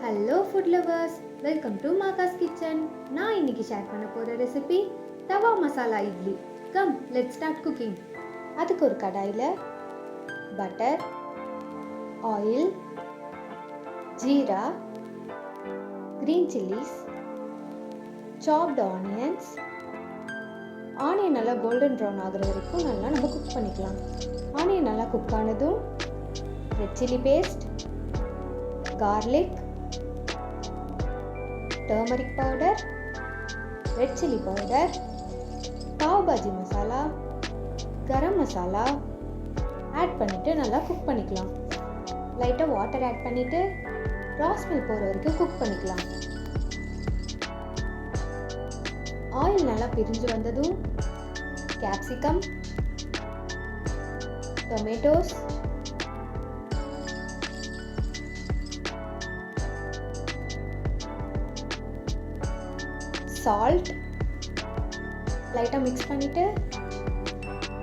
Hello food lovers, welcome to மாகாஸ் kitchen. நான் இன்னைக்கு ஷேர் பண்ண போகிற recipe tawa masala idli. Come let's start cooking. அதுக்கு ஒரு கடாயில் butter, oil, jeera, green chillies, chopped onions. Onion நல்லா கோல்டன் ப்ரௌன் ஆகிற வரைக்கும் நல்லா நம்ம குக் பண்ணிக்கலாம். ஆனியன் நல்லா குக் ஆனதும் red chilli paste, garlic, turmeric powder, red chili powder, pav bhaji masala, garam masala add பண்ணிட்டு நல்லா குக் பண்ணிக்கலாம். லைட்டாக வாட்டர் ஆட் பண்ணிட்டு ரா ஸ்மெல் போகிற வரைக்கும் குக் பண்ணிக்கலாம். ஆயில் நல்லா பிரிஞ்சு வந்ததும் கேப்சிகம், டொமேட்டோஸ், சால்ட் லைட்டாக மிக்ஸ் பண்ணிவிட்டு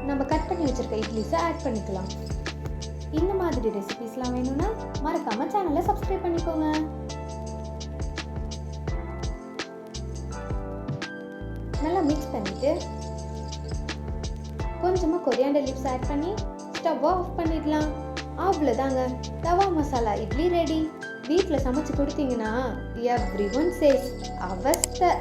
நம்ம கட் பண்ணி வச்சுருக்க இட்லிஸை ஆட் பண்ணிக்கலாம். இந்த மாதிரி ரெசிபிஸ்லாம் வேணும்னா மறக்காமல் சேனலை சப்ஸ்கிரைப் பண்ணிக்கோங்க. நல்லா மிக்ஸ் பண்ணிவிட்டு கொஞ்சமாக கொரியாண்டர் லீவ்ஸ் ஆட் பண்ணி ஸ்டவ் ஆஃப் பண்ணிடலாம். அவ்வளோதாங்க, தவா மசாலா இட்லி ரெடி. வீட்டில் சமைச்சு கொடுத்தீங்கன்னா எவ்ரி ஒன் சேஸ் அவஸ்தை.